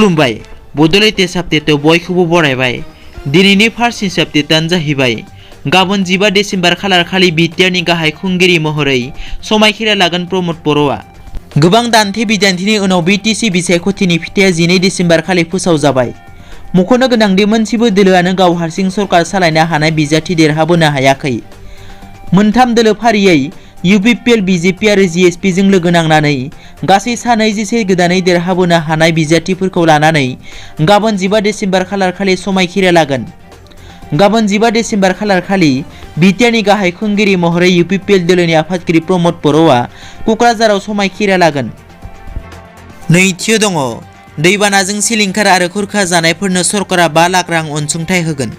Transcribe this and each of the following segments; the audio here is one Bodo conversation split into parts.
खुलुमबाय बड'लेण्ड आपडेटआव बयखौबो बरायबाय। दिनैनि फार्स्ट निउस आपडेटआनो जाहैबाय गाबोन 15 डिसेम्बर खालार खालि BTRनि गाहाय खुंगिरि महरै समायखिरा लागोन प्रमद बर'आ। गोबां दान्थे बिदान्थेनि उनाव BTC बिसायख'थिनि फिथाइया 12 डिसेम्बर खालि फोसावजाबाय। मख'नो गोनांदि मोनसेबो दोलोआनो गाव हारसिं सरकार सालायनो हानाय बिजाथि देरहाबोनो हायाखै। मोनथाम दोलो फारियै UPPL, BJP आरो GSP जों लोगो नांनानै गासै सा 24 गोदानै देरहाबोनो हानाय बिजाथिफोरखौ लानानै गाबोन 15 डिसेम्बर खालार खालि समायखिरा लागोन। गाबोन 15 डिसेम्बर खालार खालि BTRनि गाहाय खुंगिरि महरै UPPL दोलोनि आफादगिरि प्रमद बर'आ क'क्राझाराव समायखिरा लागोन। नैथियाव दङ दैबानाजों सिलिंखार आरो खुरखा जानायफोरनो सरकारा 5 लाख रां अनसुंथाइ होगोन।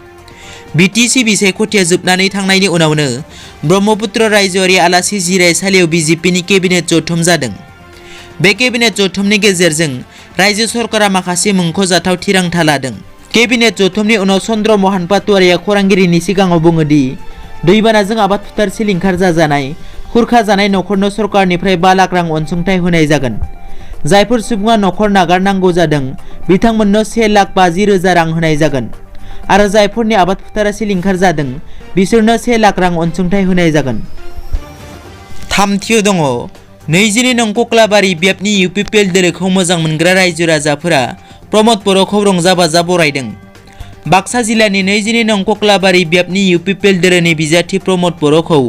BTC बिसायख'थिया जोबनानै थांनायनि उनावनो ब्रह्मपुत्र रायजोआरि आलासि जिरायसालियाव BJPनि केबिनेट जथुम जादों। बे केबिनेट जथुमनि गेजेरजों रायजो सरकारा माखासे मुंख'जाथाव थिरांथा लादों। केबिनेट जथुमनि उनाव चन्द्र महन पाटवारिया खौरांगिरिनि सिगाङाव बुङो दि दैबानाजों आबाद फोथार सिलिंखार जाजानाय खुरखा जानाय नखरनो सरकारनिफ्राय 5 लाख रां अनसुंथाइ होनाय जागोन। जायफोर सुबुङा नखर नागारनांगौ जादों बिथांमोननो 1,50,000 रां होनाय जागोन आरो जायफोरनि आबाद फोथारा सिलिंखार जादों बिसोरनो 1 लाख रां अनसुंथाइ होनाय जागोन। थामथियाव दङ 22 नं कक्लाबारि ब्याबनि UPPL दोलोखौ मोजां मोनग्रा रायजो राजाफोरा प्रमद बर'खौ रंजा बाजा बरायदों। बाक्सा जिल्लानि 22 नं कक्लाबारि ब्याबनि UPPL दोलोनि बिजाथि प्रमद बर'खौ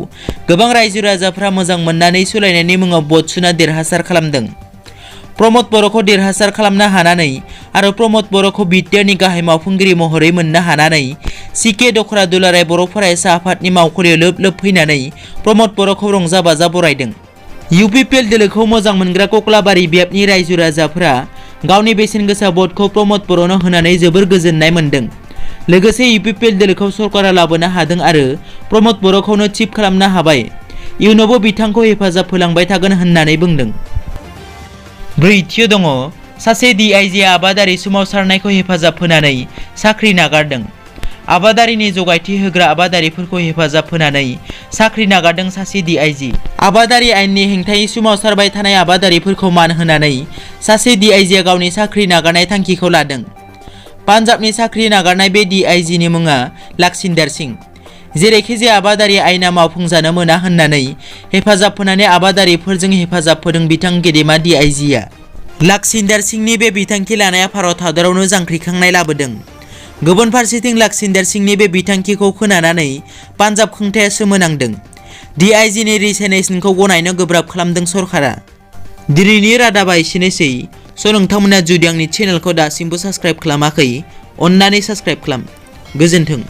गोबां रायजो राजाफोरा मोजां मोननानै सोलायनायनि मुङाव भट सुना देरहासार खालामदों। प्रमद बर'खौ देरहासार खालामनो हानानै आरो प्रमद बर'खौ BTRनि गाहाय मावफुंगिरि महरै मोननो हानानै CK दखरा दुलाराय बर' फरायसा आफादनि मावख'लियाव लोब लोब फैनानै प्रमद बर'खौ रंजा बाजा बरायदों। UPPL दोलोखौ मोजां मोनग्रा कक्लाबारि ब्याबनि रायजो राजाफोरा गावनि बेसेन गोसा भटखौ प्रमद बर'नो होनानै जोबोर गोजोननाय मोनदों। लोगोसे UPPL दोलोखौ सरकारा लाबोनो हादों आरो प्रमद बर'खौनो चिफ खालामनो हाबाय। इयुनावबो बिथांखौ हेफाजाब होलांबाय थागोन होननानै बुंदों। ब्रैथियाव दङ सासे DIG आबादारि सोमावसारनायखौ हेफाजाब होनानै साख्रि नागारदों। आबादारिनि जगायथि होग्रा आबादारिफोरखौ हेफाजाब होनानै साख्रि नागारदों सासे DIG। आबादारि आयेननि हेंथायै सोमावसारबाय थानाय आबादारिफोरखौ मान होनानै सासे DIGआ गावनि साख्रि नागारनाय थांखिखौ लादों। पान्जाबनि साख्रि नागारनाय बे DIGनि मुङा लखिंदर सिंह। जेरैखिजाया आबादारि आयेना मावफुंजानो मोना होननानै हेफाजाब होनानै आबादारिफोरजों हेफाजाब होदों बिथां गेदेमा DIGआ। लखिंदर सिंहनि बे बिथांखि लानाया भारत हादरावनो जांख्रिखांनाय लाबोदों। गुबुन फारसेथिं लखिंदर सिंहनि बे बिथांखिखौ खोनानानै पान्जाब खुंथाया सोमोनांदों। DIGनि रिजाइनेसनखौ गनायनो गोब्राब खालामदों सरकारा। दिनैनि रादाबा एसेनोसै। नोंथांमोना जुदि आंनि चेनेलखौ दासिमबो साबस्क्राइब खालामाखै अन्नानै साबस्क्राइब खालाम। गोजोन्थों।